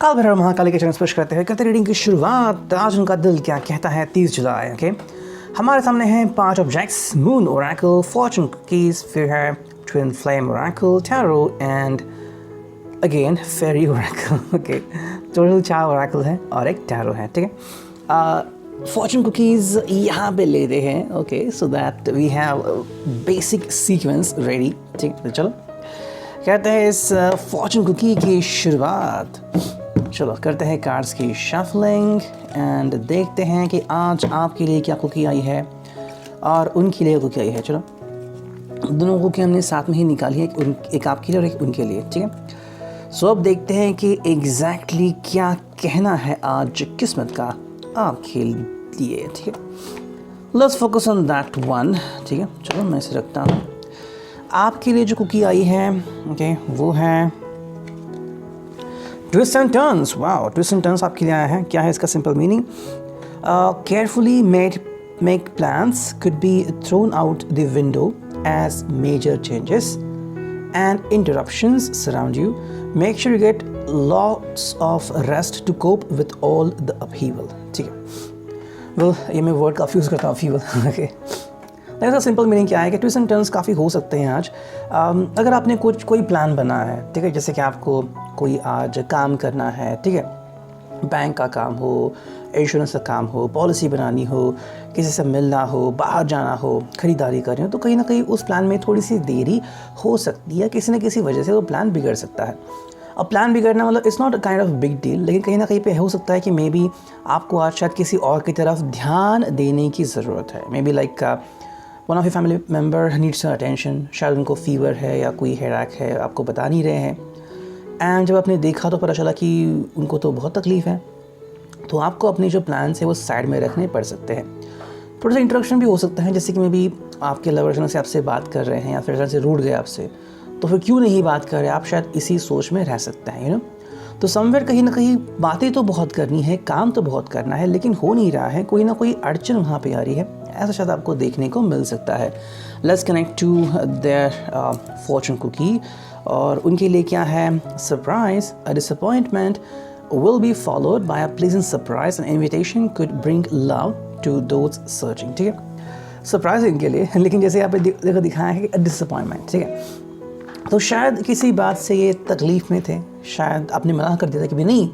काल भैरव महाकाली के चरण स्पर्श करते रीडिंग की शुरुआत। आज उनका दिल क्या कहता है 30 जुलाई। ओके, हमारे सामने हैं 5 objects, moon oracle, fortune cookies, फिर है twin flame oracle, tarot and again fairy oracle. Okay, total 4 oracle है और एक टैरो है। ठीक है, फॉर्चून कुकीज यहाँ पे लेते हैं। Okay, so that we have basic sequence ready. ठीक है, चलो कहते हैं इस फॉर्चून कुकी की शुरुआत। चलो करते हैं कार्ड्स की शफलिंग एंड देखते हैं कि आज आपके लिए क्या कुकी आई है और उनके लिए कुकी आई है। चलो दोनों कुकी हमने साथ में ही निकाली है, एक आपके लिए और एक उनके लिए। ठीक है, सो अब देखते हैं कि एग्जैक्टली क्या कहना है आज किस्मत का आपके लिए। ठीक है, let's focus on that one. ठीक है, चलो मैं इसे रखता हूँ। आपके लिए जो कुकी आई है ओके वो है twist and turns. Wow, twist and turns आपके लिए आया है। क्या है इसका simple meaning? Carefully make plans could be thrown out the window as major changes and interruptions surround you. Make sure you get lots of rest to cope with all the upheaval. ठीक है, well ये मैं word काफ़ी use करता हूँ, upheaval. Okay, इसका simple meaning क्या है कि ट्विस्ट एंड टर्न्स काफ़ी हो सकते हैं आज। अगर आपने कोई प्लान बना है, ठीक है, जैसे कि आपको कोई आज काम करना है, ठीक है, बैंक का काम हो, इंश्योरेंस का काम हो, पॉलिसी बनानी हो, किसी से मिलना हो, बाहर जाना हो, ख़रीदारी करनी हो, तो कहीं ना कहीं उस प्लान में थोड़ी सी देरी हो सकती है। किसी न किसी वजह से वो प्लान बिगड़ सकता है। अब प्लान बिगड़ना मतलब it's not a kind of big deal, लेकिन कहीं ना कहीं पे हो सकता है कि मे बी आपको आज शायद किसी और की तरफ ध्यान देने की ज़रूरत है। May be like one of your family member needs attention, शायद उनको फीवर है या कोई हेडेक है, आपको बता नहीं रहे हैं, एंड जब आपने देखा तो पता चला कि उनको तो बहुत तकलीफ़ है, तो आपको अपने जो प्लान्स है वो साइड में रखने पड़ सकते हैं। थोड़ा सा इंट्रोडक्शन भी हो सकता है, जैसे कि मे बी आपके लवर से आपसे बात कर रहे हैं या फिर से रूठ गए आपसे, तो फिर क्यों नहीं बात कर रहे, आप शायद इसी सोच में रह सकते हैं, यू नो। तो समवेयर कहीं ना कहीं बातें तो बहुत करनी है, काम तो बहुत करना है, लेकिन हो नहीं रहा है, कोई ना कोई अड़चन वहाँ पे आ रही है, ऐसा शायद आपको देखने को मिल सकता है। Let's connect to their fortune cookie और उनके लिए क्या है? Surprise, a disappointment will be followed by a pleasant surprise and invitation could bring love to those searching। ठीक है, सरप्राइज इनके लिए, लेकिन जैसे यहाँ पे देखो दिखाया है कि डिसअपॉइंटमेंट। ठीक है, तो शायद किसी बात से ये तकलीफ़ में थे, शायद आपने मना कर दिया था कि भाई नहीं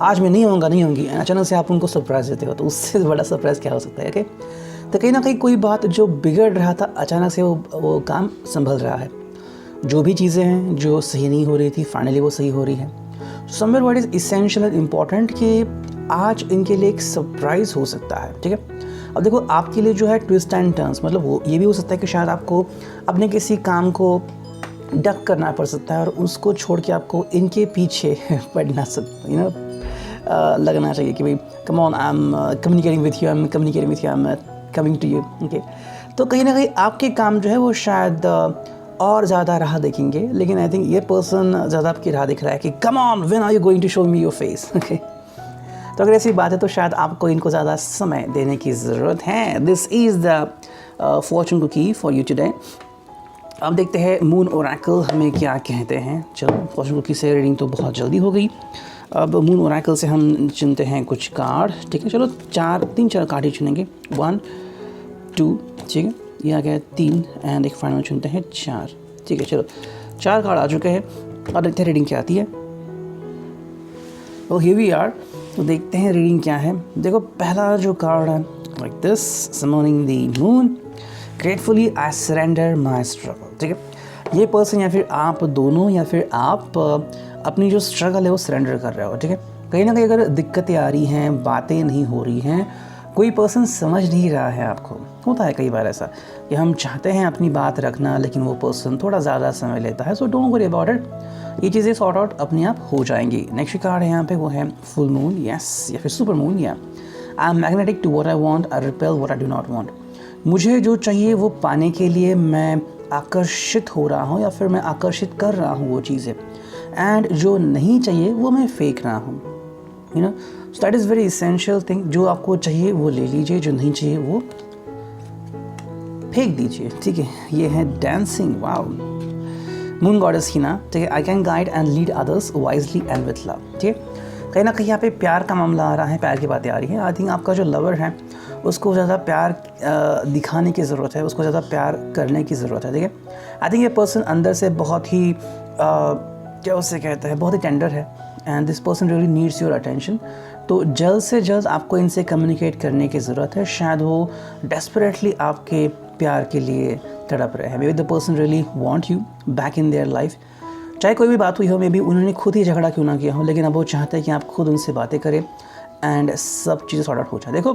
आज मैं नहीं होंगी, अचानक से आप उनको सरप्राइज़ देते हो, तो उससे बड़ा सरप्राइज़ क्या हो सकता है? ओके, तो कहीं ना कहीं कोई बात जो बिगड़ रहा था अचानक से वो काम संभल रहा है। जो भी चीज़ें हैं जो सही नहीं हो रही थी फाइनली वो सही हो रही है। Somewhere what is essential and important कि आज इनके लिए एक सरप्राइज़ हो सकता है। ठीक है, अब देखो आपके लिए जो है ट्विस्ट एंड टर्न्स मतलब वो ये भी हो सकता है कि शायद आपको अपने किसी काम को डक करना पड़ सकता है और उसको छोड़ के आपको इनके पीछे पड़ना सकता, यू नो, लगना चाहिए कि भाई come on, I am communicating with you, I am coming to you. Okay, तो कहीं ना कहीं आपके काम जो है वो शायद और ज़्यादा राह देखेंगे, लेकिन आई थिंक ये पर्सन ज़्यादा आपकी राह दिख रहा है कि come on, when are you going to show me your face. Okay, तो अगर ऐसी बात है तो शायद आपको इनको ज़्यादा समय देने की ज़रूरत है। This is the fortune cookie for you today. अब देखते हैं मून ओरेकल हमें क्या कहते हैं। चलो फॉर्चून कुकी से रीडिंग तो बहुत जल्दी हो गई। अब मून ओरेकल से हम चुनते हैं कुछ कार्ड। ठीक है, चलो 3-4 कार्ड ही चुनेंगे। 1 2, ठीक है, ये आ गया 3 एंड एक फाइनल चुनते हैं 4। ठीक है, चलो 4 कार्ड आ चुके हैं और देखते हैं रीडिंग क्या आती है। तो हियर वी आर, तो देखते हैं रीडिंग क्या है। देखो पहला जो कार्ड है like this, summoning the moon, gratefully I surrender my struggle. ठीक है, ये पर्सन या फिर आप दोनों या फिर आप अपनी जो स्ट्रगल है वो सरेंडर कर रहे हो। ठीक है, कहीं ना कहीं अगर दिक्कतें आ रही हैं, बातें नहीं हो रही हैं, कोई पर्सन समझ नहीं रहा है आपको, होता है कई बार ऐसा कि हम चाहते हैं अपनी बात रखना लेकिन वो पर्सन थोड़ा ज़्यादा समय लेता है। So don't worry about it, ये चीज़ें सॉर्ट आउट अपने आप हो जाएंगी। नेक्स्ट कार्ड है यहाँ पे वो है फुल मून, यस, या फिर सुपर मून। या I am magnetic to what I want, I repel what I do not want. मुझे जो चाहिए वो पाने के लिए मैं आकर्षित हो रहा हूँ या फिर मैं आकर्षित कर रहा हूँ वो चीज़ें, एंड जो नहीं चाहिए वो मैं फेंक रहा हूँ, you know. So that is very essential thing. जो आपको चाहिए वो ले लीजिए, जो नहीं चाहिए वो फेंक दीजिए। ठीक है, ये है dancing. Wow, moon goddess Hina. ठीक है, I can guide and lead others wisely and with love. ठीक है, कहीं ना कहीं यहाँ पे प्यार का मामला आ रहा है, प्यार की बातें आ रही हैं। आई थिंक आपका जो लवर है उसको ज़्यादा प्यार दिखाने की ज़रूरत है, उसको ज़्यादा प्यार करने की ज़रूरत है। ठीक है, आई थिंक ये पर्सन अंदर से बहुत ही क्या उससे कहते हैं, बहुत ही टेंडर है and this person really needs your attention. तो जल्द से जल्द आपको इनसे कम्युनिकेट करने की ज़रूरत है। शायद वो डेस्परेटली आपके प्यार के लिए तड़प रहे हैं। May be the person really want you back in their life. चाहे कोई भी बात हुई हो, मे बी उन्होंने खुद ही झगड़ा क्यों ना किया हो, लेकिन अब वो चाहते हैं कि आप खुद उनसे बातें करें एंड सब चीज़ें सॉर्ट आउट हो जाए। देखो,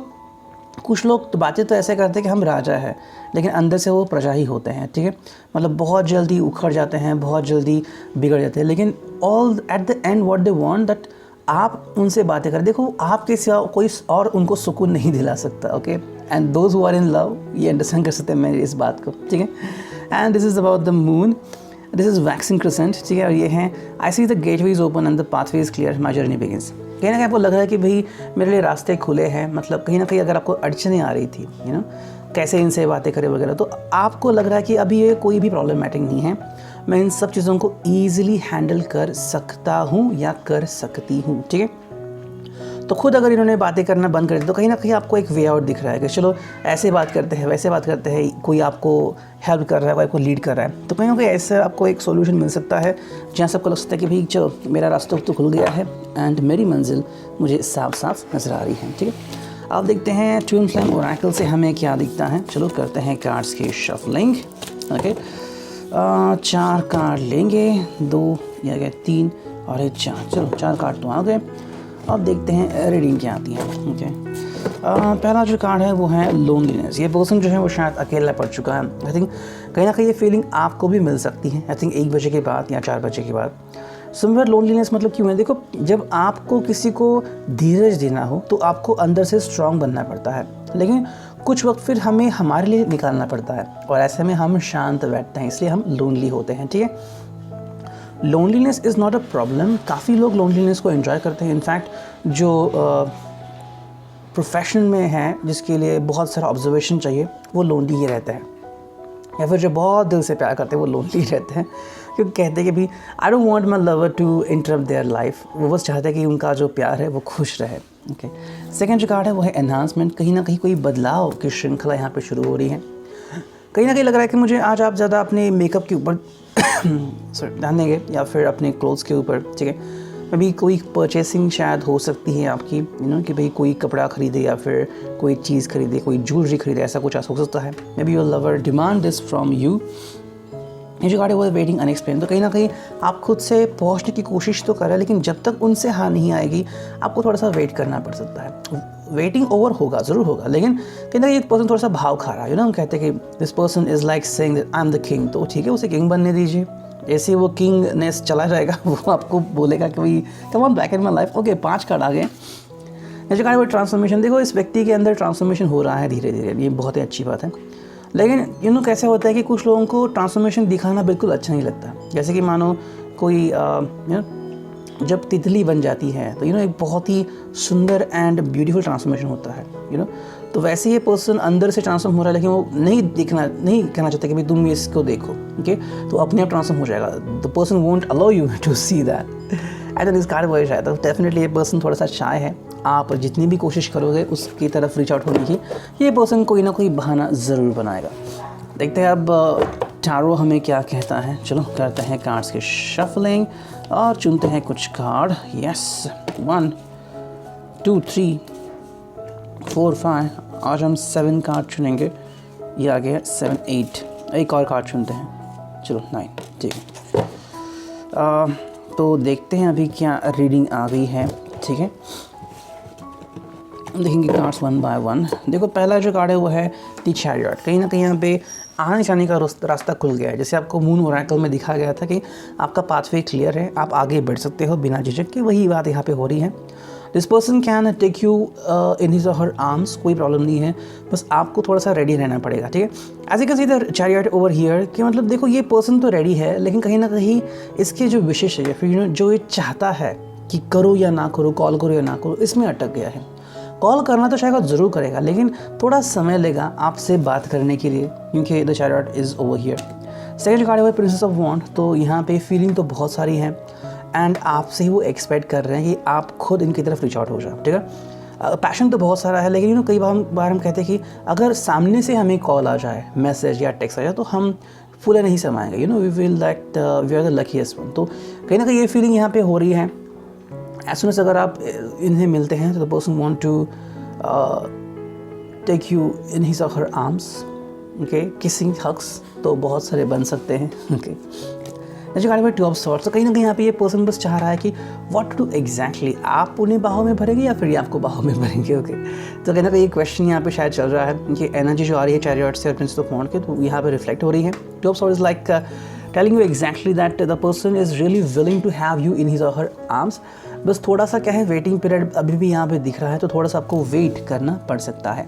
कुछ लोग तो बातें तो ऐसे करते हैं कि हम राजा हैं, लेकिन अंदर से वो प्रजा ही होते हैं। ठीक है, मतलब बहुत जल्दी उखड़ जाते हैं, बहुत जल्दी बिगड़ जाते हैं, लेकिन all at the end what they want that आप उनसे बातें करें। देखो, आपके सिवा कोई और उनको सुकून नहीं दिला सकता। Okay, and those who are in love ये अंडरस्टैंड कर सकते हैं मेरी इस बात को। ठीक है, and this is about the moon, this is waxing crescent. ठीक है, और ये हैं I see the gateway is open and the pathway is clear, my journey begins. कहीं ना कहीं आपको लग रहा है कि भाई मेरे लिए रास्ते खुले हैं, मतलब कहीं ना कहीं अगर आपको अड़चनें आ रही थी, यू नो, कैसे इनसे बातें करें वगैरह, तो आपको लग रहा है कि अभी ये कोई भी प्रॉब्लमेटिक नहीं है, मैं इन सब चीज़ों को ईजिली हैंडल कर सकता हूँ या कर सकती हूँ। ठीक है, तो खुद अगर इन्होंने बातें करना बंद कर दी तो कहीं ना कहीं आपको एक वे आउट दिख रहा है कि चलो ऐसे बात करते हैं, वैसे बात करते हैं, कोई आपको हेल्प कर रहा है, कोई आपको लीड कर रहा है, तो कहीं ना कहीं ऐसे आपको एक सोल्यूशन मिल सकता है जहाँ सबको लग सकता है कि भाई चलो मेरा रास्ता तो खुल गया है एंड मेरी मंजिल मुझे साफ साफ नज़र आ रही है। ठीक है, अब देखते हैं ट्विन फ्लेम ओरेकल से हमें क्या दिखता है। चलो करते हैं कार्ड्स की शफलिंग। ओके, 4 कार्ड लेंगे, 2 या 3 और 1 4। चलो 4 कार्ड तो आ गए। अब देखते हैं रीडिंग क्या आती है। ओके, पहला जो कार्ड है वो है लोनलीनेस। ये पर्सन जो है वो शायद अकेला पड़ चुका है। आई थिंक कहीं ना कहीं ये फीलिंग आपको भी मिल सकती है। आई थिंक 1 बजे के बाद या 4 बजे के बाद समवेयर लोनलीनेस मतलब क्यों है। देखो, जब आपको किसी को धीरज देना हो तो आपको अंदर से स्ट्रांग बनना पड़ता है, लेकिन कुछ वक्त फिर हमें हमारे लिए निकालना पड़ता है और ऐसे में हम शांत बैठते हैं, इसलिए हम लोनली होते हैं। ठीक है, loneliness is not a problem. काफ़ी लोग लोनलीनेस को एंजॉय करते हैं। इनफैक्ट जो प्रोफेशन में है, जिसके लिए बहुत सारा ऑब्जर्वेशन चाहिए, वो लोनली ही रहते हैं, या फिर जो बहुत दिल से प्यार करते हैं वो लोनली रहते हैं, क्योंकि कहते हैं कि भाई I don't want my lover to interrupt their life. वो बस चाहते हैं कि उनका जो प्यार है वो खुश रहे। ओके, सेकेंड जो कार्ड है वो है एनहांसमेंट। कहीं ना कहीं कोई बदलाव की श्रृंखला यहाँ पे शुरू हो रही है। कहीं ना कहीं लग रहा है कि मुझे आज आप ज़्यादा अपने मेकअप के ऊपर ध्यान देंगे या फिर अपने क्लोथ्स के ऊपर। ठीक है, मे बी कोई परचेसिंग शायद हो सकती है आपकी, यू नो, कि भाई कोई कपड़ा खरीदे या फिर कोई चीज़ खरीदे, कोई ज्वेलरी खरीदे, ऐसा कुछ हो सकता है। May be your lover demand this from you. ये जो कार्ड है वो वेटिंग अनएक्सप्लेन। तो कहीं ना कहीं आप खुद से पहुंचने की कोशिश तो कर रहे हैं, लेकिन जब तक उनसे हाँ नहीं आएगी आपको थोड़ा सा वेट करना पड़ सकता है। वेटिंग ओवर होगा, ज़रूर होगा, लेकिन कहीं ना कहीं एक पर्सन थोड़ा सा भाव खा रहा है। हम कहते हैं कि this person is like saying that I am the king. तो ठीक है, उसे किंग बनने दीजिए। जैसे वो किंगनेस चला जाएगा वो आपको बोलेगा कि भाई come on back in my life. Okay, 5 card आ गए। जो कार्ड वो ट्रांसफॉर्मेशन। देखो, इस व्यक्ति के अंदर ट्रांसफॉर्मेशन हो रहा है धीरे धीरे, ये बहुत ही अच्छी बात है। लेकिन कैसे होता है कि कुछ लोगों को ट्रांसफॉर्मेशन दिखाना बिल्कुल अच्छा नहीं लगता। जैसे कि मानो कोई जब तितली बन जाती है तो एक बहुत ही सुंदर एंड ब्यूटीफुल ट्रांसफॉर्मेशन होता है। तो वैसे ये पर्सन अंदर से ट्रांसफॉर्म हो रहा है, लेकिन वो नहीं कहना चाहता कि भाई तुम इसको देखो। ओके, तो अपने आप ट्रांसफॉर्म हो जाएगा। The person won't allow you to see that. I think इस कार्ड वही शायद, तो डेफिनेटली ये पर्सन थोड़ा सा शाय है। आप जितनी भी कोशिश करोगे उसकी तरफ रीच आउट होने की, ये पर्सन कोई ना कोई बहाना ज़रूर बनाएगा। देखते हैं अब टारो हमें क्या कहता है। चलो करते हैं कार्ड्स के शफलिंग और चुनते हैं कुछ कार्ड। यस, 1 2 3 4 5। आज हम 7 कार्ड चुनेंगे। ये आ गया 7 8। एक और कार्ड चुनते हैं। चलो 9। ठीक है, तो देखते हैं अभी क्या रीडिंग आ गई है। ठीक है, देखेंगे कार्ड्स 1 बाय 1। देखो, पहला जो कार्ड है वो है द चैरियट। कहीं ना कहीं यहाँ पे आने जाने का रास्ता खुल गया है। जैसे आपको मून ओरेकल में दिखा गया था कि आपका पाथवे क्लियर है, आप आगे बढ़ सकते हो बिना झिझक के, वही बात यहाँ पे हो रही है। This person can take you in his और हर आर्म्स। कोई प्रॉब्लम नहीं है, बस आपको थोड़ा सा रेडी रहना पड़ेगा। ठीक है, as you can see the chariot over here कि मतलब देखो, ये पर्सन तो रेडी है, लेकिन कहीं ना कहीं इसके जो विशेष है फिर जो ये चाहता है कि करो या ना करो, कॉल करो या ना करो, इसमें अटक गया है। कॉल करना तो शायद ज़रूर करेगा, लेकिन थोड़ा समय लेगा आपसे बात करने के लिए, क्योंकि the chariot is over here. Second card है प्रिंसेस ऑफ वॉन्ड। तो यहाँ पे फीलिंग तो बहुत सारी है एंड आपसे ही वो एक्सपेक्ट कर रहे हैं कि आप खुद इनकी तरफ रीच आउट हो जाओ, ठीक है। पैशन तो बहुत सारा है, लेकिन कई बार हम कहते हैं कि अगर सामने से हमें कॉल आ जाए, मैसेज या टेक्स्ट आ जाए, तो हम फुले नहीं समाएंगे, we feel that we are the luckiest one. तो कहीं ना कहीं ये फीलिंग यहाँ पे हो रही है। एज सुन एज अगर आप इन्हें मिलते हैं तो the person want to take you in his और her arms, okay, kissing, hugs तो बहुत सारे बन सकते हैं, ओके। जो गाड़ी में टू ऑफ सॉर्ट्स, तो कहीं ना कहीं यहाँ पे ये पर्सन बस चाह रहा है कि व्हाट टू डू एग्जैक्टली, आप उन्हें बाहों में भरेंगे या फिर ये आपको बाहों में भरेंगे, ओके। तो कहीं ना कहीं ये क्वेश्चन यहाँ पे शायद चल रहा है कि एनर्जी जो आ रही है चैरियट से और प्रिंस ऑफ वांड के, तो यहाँ पे रिफ्लेक्ट हो रही है। Two of swords is like telling you exactly that the person is really willing to have you in his और हर आर्म्स। बस थोड़ा सा क्या है, वेटिंग पीरियड अभी भी यहाँ पे दिख रहा है, तो थोड़ा सा आपको वेट करना पड़ सकता है।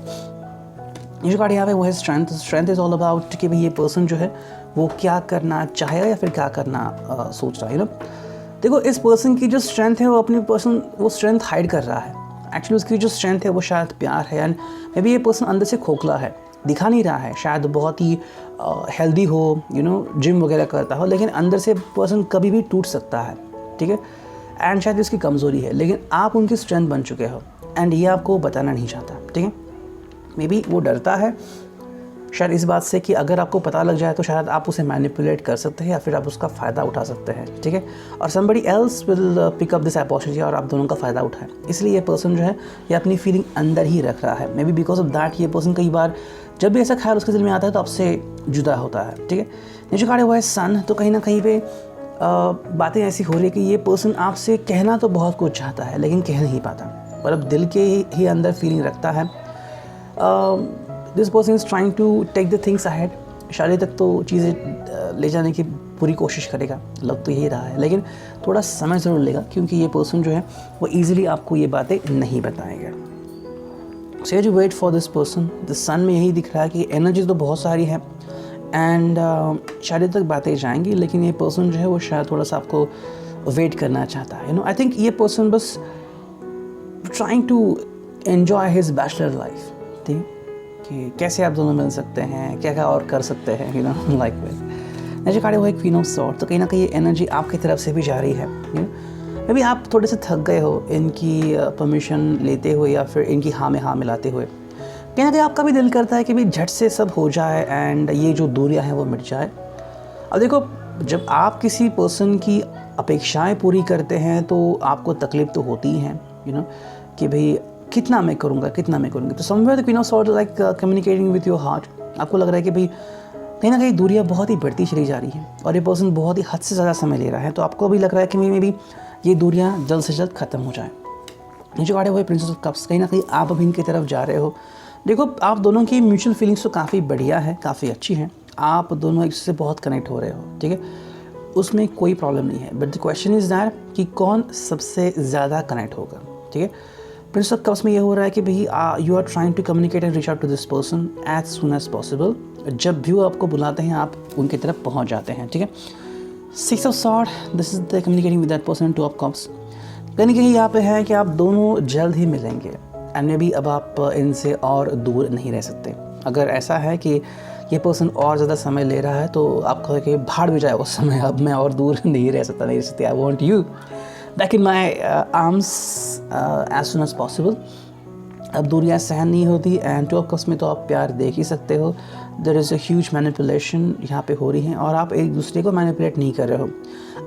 ये जो कार्ड यहाँ पे वो है strength. Strength is all about कि भाई ये पर्सन जो है वो क्या करना चाहेगा या फिर क्या करना सोच रहा है, देखो इस पर्सन की जो स्ट्रेंथ है वो अपनी वो स्ट्रेंथ हाइड कर रहा है। एक्चुअली उसकी जो स्ट्रेंथ है वो शायद प्यार है, एंड मे बी ये पर्सन अंदर से खोखला है, दिखा नहीं रहा है, शायद बहुत ही हेल्दी हो, जिम वगैरह करता हो, लेकिन अंदर से पर्सन कभी भी टूट सकता है, ठीक है। एंड शायद इसकी कमज़ोरी है, लेकिन आप उनकी स्ट्रेंथ बन चुके हो एंड ये आपको बताना नहीं चाहता, ठीक है। मे बी वो डरता है शायद इस बात से कि अगर आपको पता लग जाए तो शायद आप उसे मैनिपुलेट कर सकते हैं या फिर आप उसका फ़ायदा उठा सकते हैं, ठीक है। और somebody else will pick up this opportunity और आप दोनों का फ़ायदा उठाए। इसलिए ये पर्सन जो है ये अपनी फीलिंग अंदर ही रख रहा है। May be because of that ये पर्सन कई बार जब भी ऐसा ख्याल उसके दिल में आता है तो आपसे जुदा होता है, ठीक है। नीचे खड़े हुआ है सन, तो कहीं ना कहीं पे बातें ऐसी हो रही है कि ये पर्सन आपसे कहना तो बहुत कुछ चाहता है लेकिन कह नहीं पाता, पर अब दिल के ही अंदर फीलिंग रखता है। This person is trying to take the things ahead, शायद तक तो चीज़ें ले जाने की पूरी कोशिश करेगा, लग तो यही रहा है, लेकिन थोड़ा समय ज़रूर लेगा क्योंकि ये पर्सन जो है वो ईजिली आपको ये बातें नहीं बताएगा। So you wait for this person. The sun में यही दिख रहा है कि एनर्जी तो बहुत सारी है एंड शायद तक बातें जाएंगी, लेकिन ये पर्सन जो है वो शायद थोड़ा सा आपको वेट करना चाहता है। आई थिंक ये पर्सन बस trying to enjoy his bachelor life, ठीक, कि कैसे आप दोनों मिल सकते हैं, क्या क्या और कर सकते हैं, लाइक वे नजर काटे हुए एक क्वीन ऑफ सॉर्ड, तो कहीं ना कहीं एनर्जी आपकी तरफ से भी जा रही है। मे बी आप थोड़े से थक गए हो इनकी परमिशन लेते हुए या फिर इनकी हाँ में हाँ मिलाते हुए। कहीं ना कहीं आपका भी दिल करता है कि भाई झट से सब हो जाए एंड ये जो दूरियां हैं वो मिट जाए। अब देखो, जब आप किसी पर्सन की अपेक्षाएं पूरी करते हैं तो आपको तकलीफ तो होती ही है, कि भाई कितना मैं करूँगा, कितना मैं करूँगी। तो somewhere the queen of swords like communicating with your heart. आपको लग रहा है कि भाई कहीं ना कहीं दूरियाँ बहुत ही बढ़ती चली जा रही हैं और ये पर्सन बहुत ही हद से ज़्यादा समय ले रहा है, तो आपको भी लग रहा है कि मे भी ये दूरियाँ जल्द से जल्द ख़त्म हो जाए। ये जो काटे हुए प्रिंसेस ऑफ कप्स, कहीं ना कहीं आप अभी इनकी तरफ जा रहे हो। देखो, आप दोनों की म्यूचुअल फीलिंग्स तो काफ़ी बढ़िया है, काफ़ी अच्छी हैं, आप दोनों एक से बहुत कनेक्ट हो रहे हो, ठीक है, उसमें कोई प्रॉब्लम नहीं है। But the question is that कि कौन सबसे ज़्यादा कनेक्ट होगा, ठीक है। प्रिंस ऑफ कप्स में ये हो रहा है कि भाई you are trying to communicate and reach out to this person as soon as possible. जब भी वो आपको बुलाते हैं आप उनकी तरफ पहुंच जाते हैं, ठीक है। Six of sword, this is the communicating with that person. Two of cups, कहीं कहीं यहाँ पे है कि आप दोनों जल्द ही मिलेंगे एंड मे बी अब आप इनसे और दूर नहीं रह सकते। अगर ऐसा है कि ये पर्सन और ज़्यादा समय ले रहा है तो आप कहो कि भाड़ भी जाए उस समय, अब मैं और दूर नहीं रह सकते। I want you back in my arms as soon as possible. अब दूरियाँ सहन नहीं होती एंड टू ऑफ कप्स में तो आप प्यार देख ही सकते हो। There is a huge manipulation यहाँ पे हो रही है और आप एक दूसरे को मैनिपुलेट नहीं कर रहे हो,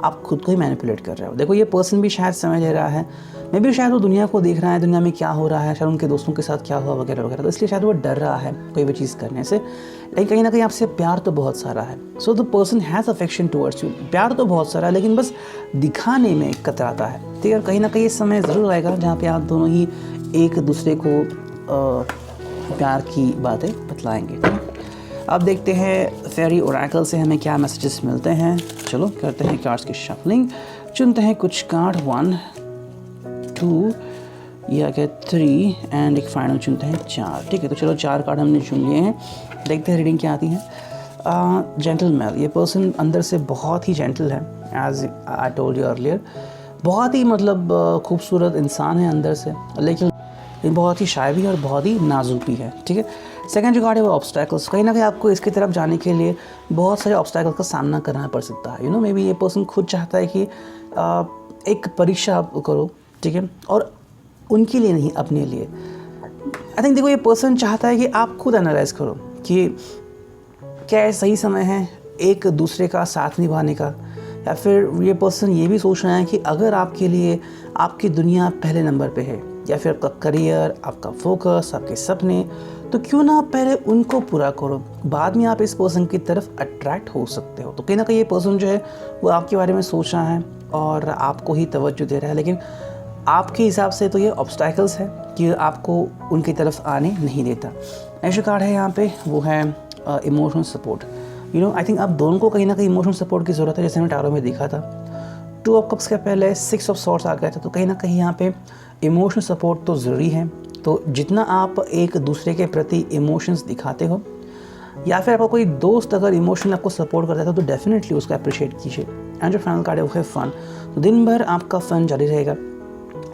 आप खुद को ही मैनिपुलेट कर रहे हो। देखो, ये पर्सन भी शायद समझ ले रहा है, मे भी शायद वो दुनिया को देख रहा है, दुनिया में क्या हो रहा है, शायद उनके दोस्तों के साथ क्या हुआ वगैरह वगैरह, तो इसलिए शायद वो डर रहा है कोई भी चीज़ करने से। लेकिन कहीं ना कहीं आपसे प्यार तो बहुत सारा है। So the person has affection towards you, प्यार तो बहुत सारा है लेकिन बस दिखाने में कतराता है, ठीक है। कहीं ना कहीं समय ज़रूर आएगा जहाँ पे आप दोनों ही एक दूसरे को प्यार की बातें बतलाएंगे। अब देखते हैं फेरी ओरेकल से हमें क्या मैसेजेस मिलते हैं। चलो करते हैं कार्ड्स की शफलिंग, चुनते हैं कुछ कार्ड, 1 2 या क्या 3 एंड एक फाइनल चुनते हैं 4, ठीक है। तो चलो 4 कार्ड हमने चुन लिए हैं, देखते हैं रीडिंग क्या आती है। जेंटलमैन, ये पर्सन अंदर से बहुत ही जेंटल है, as I told you earlier, बहुत ही मतलब खूबसूरत इंसान है अंदर से, लेकिन बहुत ही शाय भी है और बहुत ही नाजुक भी है, ठीक है। सेकंड जो कार्ड है वो ऑब्स्टैकल्स, कहीं ना कहीं आपको इसकी तरफ जाने के लिए बहुत सारे ऑब्स्टैकल्स का सामना करना पड़ सकता है। मे बी ये पर्सन खुद चाहता है कि एक परीक्षा आप करो, ठीक है, और उनके लिए नहीं, अपने लिए। आई थिंक देखो, ये पर्सन चाहता है कि आप खुद एनालाइज करो कि क्या ये सही समय है एक दूसरे का साथ निभाने का, या फिर ये पर्सन ये भी सोच रहा है कि अगर आपके लिए आपकी दुनिया पहले नंबर पे है, या फिर आपका करियर, आपका फोकस, आपके सपने, तो क्यों ना आप पहले उनको पूरा करो, बाद में आप इस पर्सन की तरफ अट्रैक्ट हो सकते हो। तो कहीं ना कहीं ये पर्सन जो है वो आपके बारे में सोच रहा है और आपको ही तवज्जो दे रहा है, लेकिन आपके हिसाब से तो ये ऑब्स्टैकल्स है कि आपको उनकी तरफ आने नहीं देता। नेक्स्ट कार्ड है यहाँ पे, वो है इमोशनल सपोर्ट। आई थिंक आप दोनों को कहीं ना कहीं इमोशनल सपोर्ट की ज़रूरत है, जैसे मैंने टैरो में देखा था। 2 ऑफ कप्स के पहले 6 ऑफ सॉर्ड्स आ गया था, तो कहीं ना कहीं यहाँ पे इमोशनल सपोर्ट तो ज़रूरी है। तो जितना आप एक दूसरे के प्रति इमोशंस दिखाते हो, या फिर आपका कोई दोस्त अगर इमोशनल आपको सपोर्ट करता है तो डेफिनेटली उसको अप्रिशिएट कीजिए। एंड जो फाइनल कार्ड है वो है फन। तो दिन भर आपका फ़न जारी रहेगा।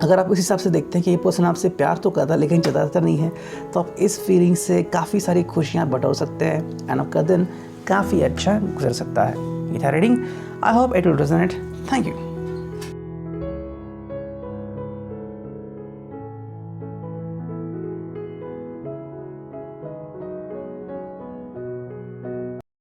अगर आप उस हिसाब से देखते हैं कि ये पर्सन आपसे प्यार तो करता है लेकिन जताता नहीं है, तो आप इस फीलिंग से काफ़ी सारी खुशियाँ बटोर सकते हैं एंड आपका दिन काफ़ी अच्छा गुजर सकता है। ये था reading. I hope it will resonate. Thank you.